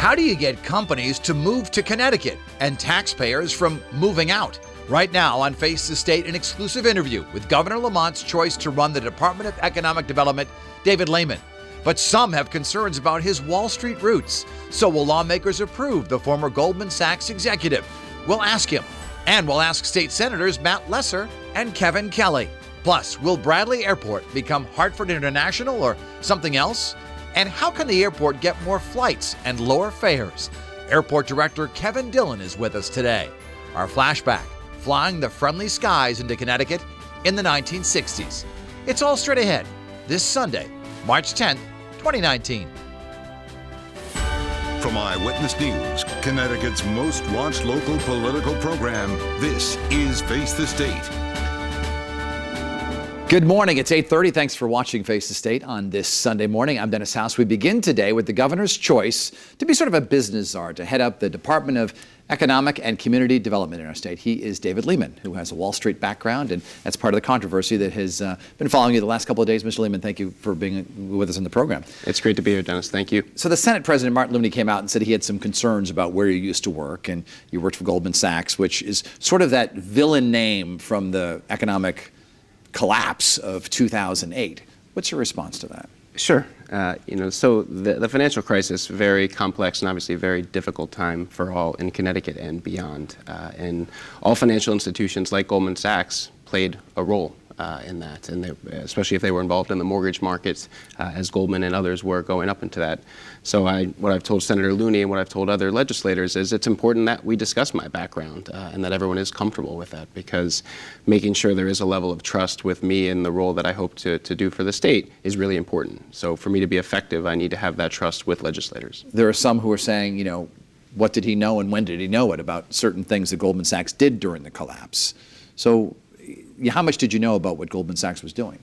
How do you get companies to move to Connecticut and taxpayers from moving out? Right now on Face the State, an exclusive interview with Governor Lamont's choice to run the Department of Economic Development, David Lehman. But some have concerns about his Wall Street roots. So will lawmakers approve the former Goldman Sachs executive? We'll ask him. And we'll ask State Senators Matt Lesser and Kevin Kelly. Plus, will Bradley Airport become Hartford International or something else? And how can the airport get more flights and lower fares? Airport Director Kevin Dillon is with us today. Our flashback, flying the friendly skies into Connecticut in the 1960s. It's all straight ahead this Sunday, March 10th, 2019. From Eyewitness News, Connecticut's most watched local political program, this is Face the State. Good morning. It's 8:30. Thanks for watching Face the State on this Sunday morning. I'm Dennis House. We begin today with the governor's choice to be sort of a business czar, to head up the Department of Economic and Community Development in our state. He is David Lehman, who has a Wall Street background, and that's part of the controversy that has been following you the last couple of days. Mr. Lehman, thank you for being with us on the program. It's great to be here, Dennis. Thank you. So the Senate President Martin Looney came out and said he had some concerns about where you used to work, and you worked for Goldman Sachs, which is sort of that villain name from the economic collapse of 2008. What's your response to that? Sure. So the financial crisis, very complex and obviously a very difficult time for all in Connecticut and beyond. And all financial institutions like Goldman Sachs played a role in that, and especially if they were involved in the mortgage markets, as Goldman and others were going up into that. So what I've told Senator Looney and what I've told other legislators is it's important that we discuss my background and that everyone is comfortable with that, because making sure there is a level of trust with me and the role that I hope to do for the state is really important. So for me to be effective, I need to have that trust with legislators. There are some who are saying, what did he know and when did he know it about certain things that Goldman Sachs did during the collapse? So how much did you know about what Goldman Sachs was doing?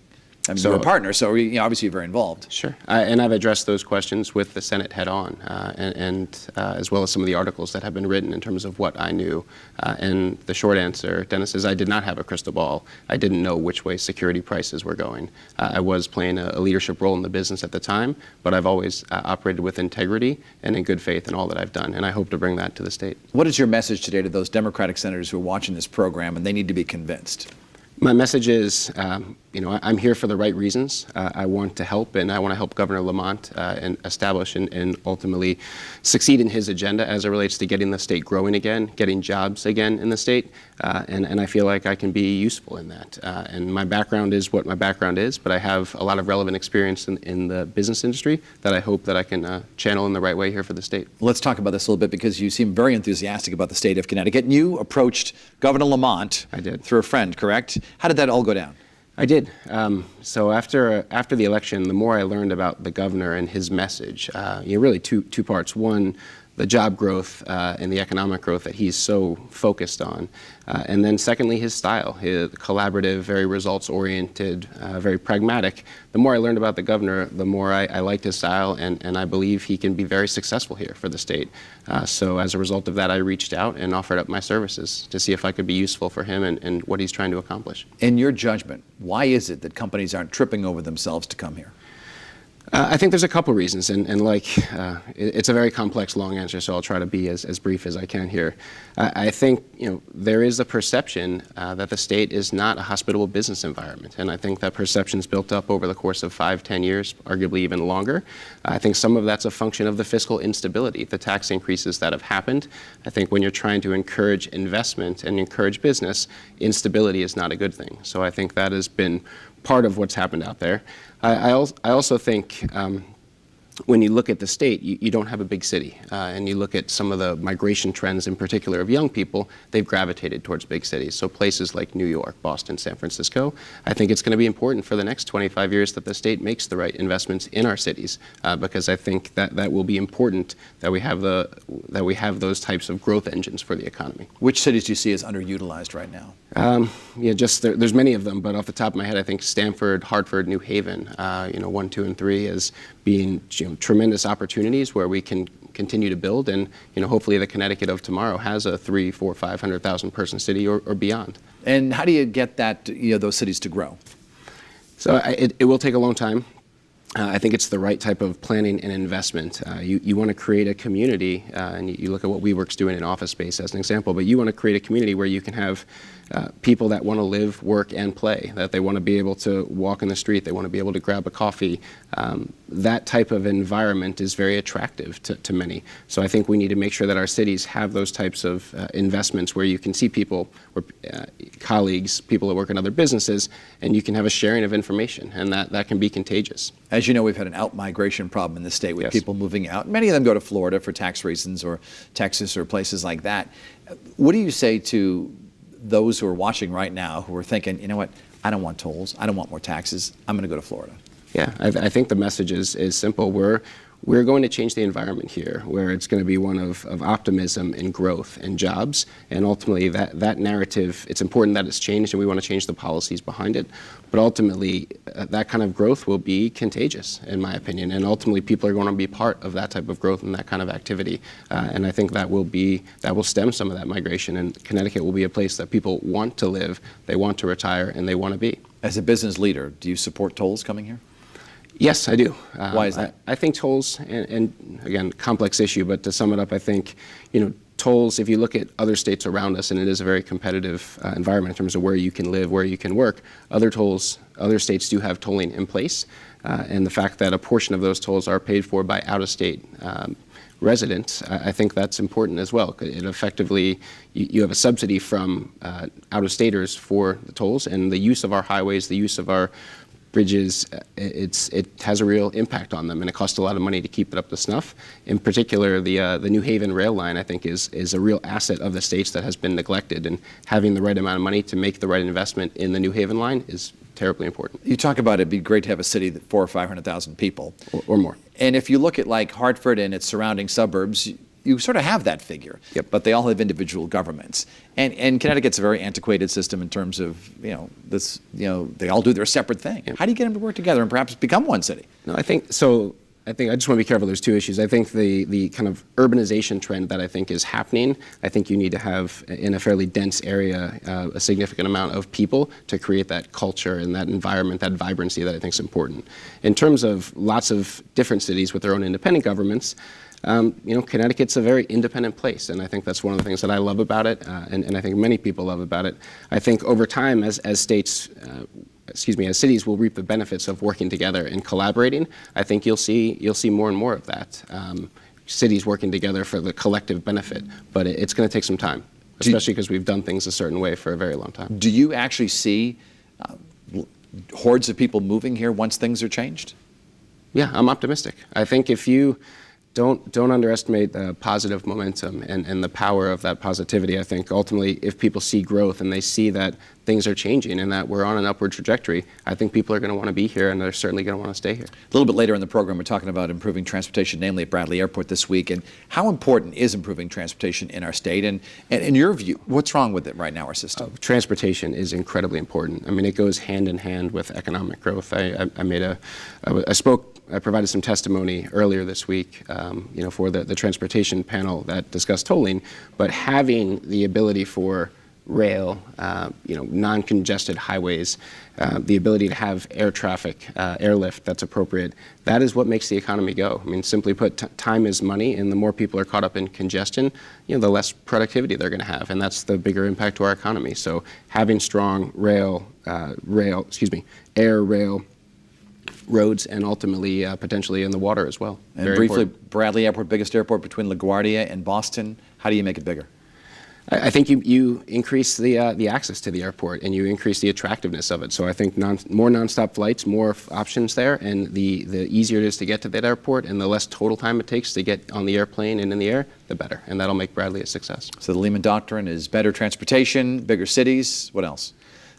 I mean, you're a partner, so obviously you're very involved. Sure. And I've addressed those questions with the Senate head on, and as well as some of the articles that have been written in terms of what I knew. And the short answer, Dennis, is I did not have a crystal ball. I didn't know which way security prices were going. I was playing a leadership role in the business at the time, but I've always operated with integrity and in good faith in all that I've done, and I hope to bring that to the state. What is your message today to those Democratic senators who are watching this program and they need to be convinced? My message is, I'm here for the right reasons. I want to help, and I want to help Governor Lamont and establish and ultimately succeed in his agenda as it relates to getting the state growing again, getting jobs again in the state, and I feel like I can be useful in that. And my background is what my background is, but I have a lot of relevant experience in the business industry that I hope that I can channel in the right way here for the state. Let's talk about this a little bit, because you seem very enthusiastic about the state of Connecticut, and you approached Governor Lamont through a friend, correct? How did that all go down? I did. So after the election, the more I learned about the governor and his message, really two parts. One, the job growth and the economic growth that he's so focused on. And then secondly, his style, his collaborative, very results-oriented, very pragmatic. The more I learned about the governor, the more I liked his style, and I believe he can be very successful here for the state. So as a result of that, I reached out and offered up my services to see if I could be useful for him and what he's trying to accomplish. In your judgment, why is it that companies aren't tripping over themselves to come here? I think there's a couple reasons, and it's a very complex, long answer, so I'll try to be as brief as I can here. I think there is a perception that the state is not a hospitable business environment, and I think that perception's built up over the course of 5-10 years, arguably even longer. I think some of that's a function of the fiscal instability, the tax increases that have happened. I think when you're trying to encourage investment and encourage business, instability is not a good thing. So I think that has been part of what's happened out there. I also think when you look at the state, you don't have a big city. And you look at some of the migration trends in particular of young people, they've gravitated towards big cities. So places like New York, Boston, San Francisco, I think it's going to be important for the next 25 years that the state makes the right investments in our cities, because I think that will be important that we have those types of growth engines for the economy. Which cities do you see as underutilized right now? There's many of them, but off the top of my head, I think Stamford, Hartford, New Haven, 1, 2, and 3 as being tremendous opportunities where we can continue to build, and hopefully the Connecticut of tomorrow has a 300,000, 400,000, 500,000 person city or beyond. And how do you get that those cities to grow? So it will take a long time. I think it's the right type of planning and investment. You want to create a community, and you look at what WeWork's doing in office space as an example, but you want to create a community where you can have people that want to live, work, and play, that they want to be able to walk in the street, they want to be able to grab a coffee. That type of environment is very attractive to many. So I think we need to make sure that our cities have those types of investments where you can see people, colleagues, people that work in other businesses, and you can have a sharing of information, and that can be contagious. As you know, we've had an out-migration problem in the state with Yes. people moving out. Many of them go to Florida for tax reasons, or Texas, or places like that. What do you say to those who are watching right now who are thinking, you know what, I don't want tolls, I don't want more taxes, I'm going to go to Florida? Yeah, I think the message is simple. We're going to change the environment here, where it's going to be one of optimism and growth and jobs. And ultimately, that narrative, it's important that it's changed, and we want to change the policies behind it. But ultimately, that kind of growth will be contagious, in my opinion. And ultimately, people are going to be part of that type of growth and that kind of activity. And I think that will stem some of that migration. And Connecticut will be a place that people want to live, they want to retire, and they want to be. As a business leader, do you support tolls coming here? Yes, I do. Why is that? I think tolls, and again, complex issue, but to sum it up, I think, tolls, if you look at other states around us, and it is a very competitive environment in terms of where you can live, where you can work, other states do have tolling in place. And the fact that a portion of those tolls are paid for by out-of-state residents, I think that's important as well. It effectively, you have a subsidy from out-of-staters for the tolls, and the use of our highways, the use of our bridges, it has a real impact on them, and it costs a lot of money to keep it up to snuff. In particular, the New Haven rail line, I think, is a real asset of the states that has been neglected, and having the right amount of money to make the right investment in the New Haven line is terribly important. You talk about it'd be great to have a city that 400,000 or 500,000 people. Or more. And if you look at like Hartford and its surrounding suburbs, you sort of have that figure, Yep. But they all have individual governments. And Connecticut's a very antiquated system in terms of, they all do their separate thing. Yep. How do you get them to work together and perhaps become one city? No, I think so. I just want to be careful. There's two issues. I think the kind of urbanization trend that I think is happening, I think you need to have in a fairly dense area a significant amount of people to create that culture and that environment, that vibrancy that I think is important. In terms of lots of different cities with their own independent governments, Connecticut's a very independent place, and I think that's one of the things that I love about it, and I think many people love about it. I think over time, as cities will reap the benefits of working together and collaborating, I think you'll see more and more of that. Cities working together for the collective benefit, but it's going to take some time, especially because we've done things a certain way for a very long time. Do you actually see hordes of people moving here once things are changed? Yeah, I'm optimistic. I think if you don't underestimate the positive momentum and the power of that positivity. I think ultimately if people see growth and they see that things are changing and that we're on an upward trajectory, I think people are going to want to be here, and they're certainly going to want to stay here. A little bit later in the program, we're talking about improving transportation, namely at Bradley Airport this week. And how important is improving transportation in our state? And in your view, what's wrong with it right now, our system? Transportation is incredibly important. I mean, it goes hand in hand with economic growth. I provided some testimony earlier this week, for the transportation panel that discussed tolling, but having the ability for rail, non-congested highways, the ability to have air traffic, airlift that's appropriate, that is what makes the economy go. I mean, simply put, time is money, and the more people are caught up in congestion, the less productivity they're going to have, and that's the bigger impact to our economy. So having strong air, rail, roads, and ultimately potentially in the water as well. And Very briefly, important. Bradley Airport, biggest airport between LaGuardia and Boston. How do you make it bigger? I think you increase the access to the airport, and you increase the attractiveness of it. So I think more nonstop flights, more options there, and the easier it is to get to that airport and the less total time it takes to get on the airplane and in the air, the better. And that'll make Bradley a success. So the Lehman Doctrine is better transportation, bigger cities. What else?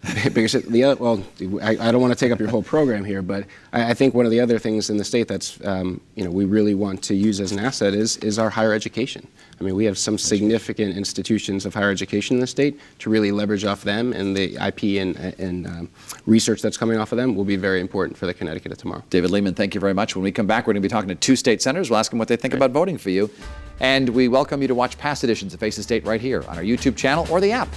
I don't want to take up your whole program here, but I think one of the other things in the state that's we really want to use as an asset is our higher education. I mean, we have some significant institutions of higher education in the state. To really leverage off them, and the IP and research that's coming off of them will be very important for the Connecticut of tomorrow. David Lehman, thank you very much. When we come back, we're going to be talking to 2 state senators. We'll ask them what they think about voting for you. And we welcome you to watch past editions of Face the State right here on our YouTube channel or the app.